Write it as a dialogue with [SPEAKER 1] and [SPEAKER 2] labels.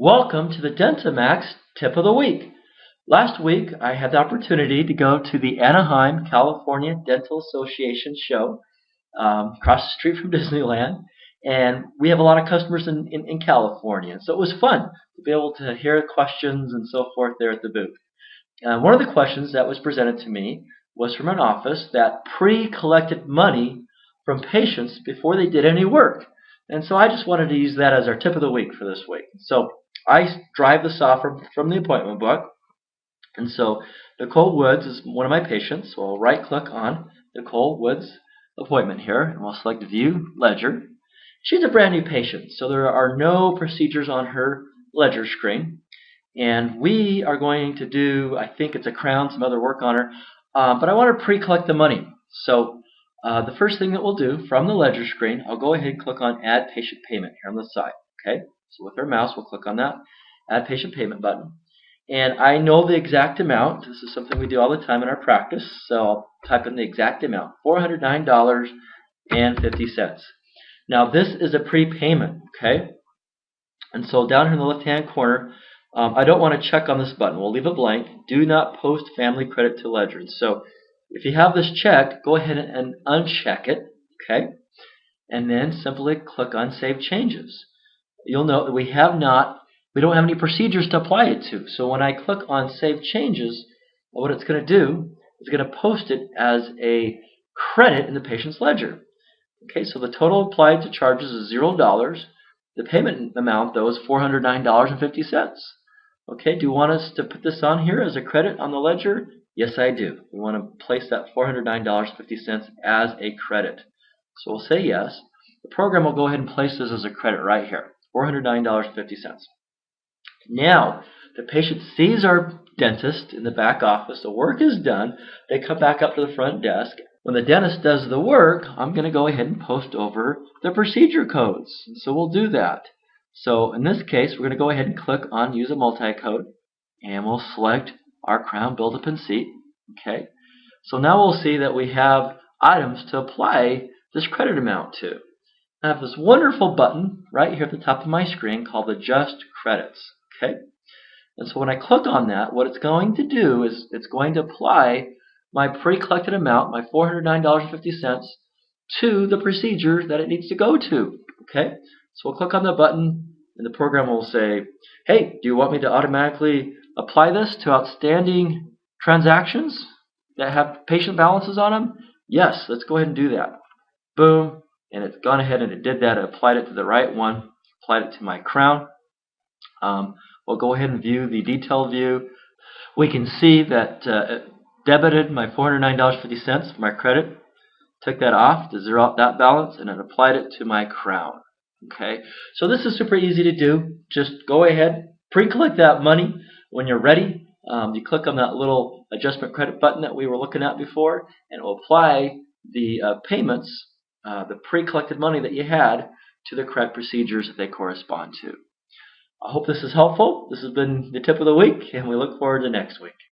[SPEAKER 1] Welcome to the DentiMax Tip of the Week. Last week, I had the opportunity to go to the Anaheim, California Dental Association show across the street from Disneyland, and we have a lot of customers in California, so it was fun to be able to hear questions and so forth there at the booth. One of the questions that was presented to me was from an office that pre-collected money from patients before they did any work. And so I just wanted to use that as our tip of the week for this week. So I drive this off from the appointment book. And so Nicole Woods is one of my patients. So I'll right click on Nicole Woods' appointment here, and we'll select View Ledger. She's a brand new patient, so there are no procedures on her ledger screen. And we are going to do, I think it's a crown, some other work on her. But I want to pre-collect the money. So the first thing that we'll do from the ledger screen, I'll go ahead and click on Add Patient Payment here on the side. Okay, so with our mouse, we'll click on that Add Patient Payment button. And I know the exact amount. This is something we do all the time in our practice. So I'll type in the exact amount, $409.50. Now this is a prepayment, okay? And so down here in the left-hand corner, I don't want to check on this button. We'll leave it blank. Do not post family credit to ledger. So if you have this checked, go ahead and uncheck it, okay? And then simply click on Save Changes. You'll note that we don't have any procedures to apply it to. So when I click on Save Changes, what it's going to do is going to post it as a credit in the patient's ledger. Okay, so the total applied to charges is $0. The payment amount, though, is $409.50. Okay, do you want us to put this on here as a credit on the ledger? Yes, I do. We want to place that $409.50 as a credit. So we'll say yes. The program will go ahead and place this as a credit right here, $409.50. Now, the patient sees our dentist in the back office. The work is done. They come back up to the front desk. When the dentist does the work, I'm going to go ahead and post over the procedure codes. So we'll do that. So in this case, we're going to go ahead and click on Use a Multi-Code, and we'll select our crown, build-up, and seat. Okay. So now we'll see that we have items to apply this credit amount to. I have this wonderful button right here at the top of my screen called Adjust Credits. Okay. And so when I click on that, what it's going to do is it's going to apply my pre-collected amount, my $409.50, to the procedure that it needs to go to. Okay. So we'll click on the button, and the program will say, hey, do you want me to automatically apply this to outstanding transactions that have patient balances on them? Yes, let's go ahead and do that. Boom, and it's gone ahead and it did that. It applied it to the right one, applied it to my crown. We'll go ahead and view the detail view. We can see that it debited my $409.50 for my credit, took that off to zero out that balance, and it applied it to my crown. Okay, so this is super easy to do. Just go ahead, pre-collect that money. When you're ready, you click on that little adjustment credit button that we were looking at before, and it will apply the payments, the pre-collected money that you had, to the correct procedures that they correspond to. I hope this is helpful. This has been the tip of the week, and we look forward to next week.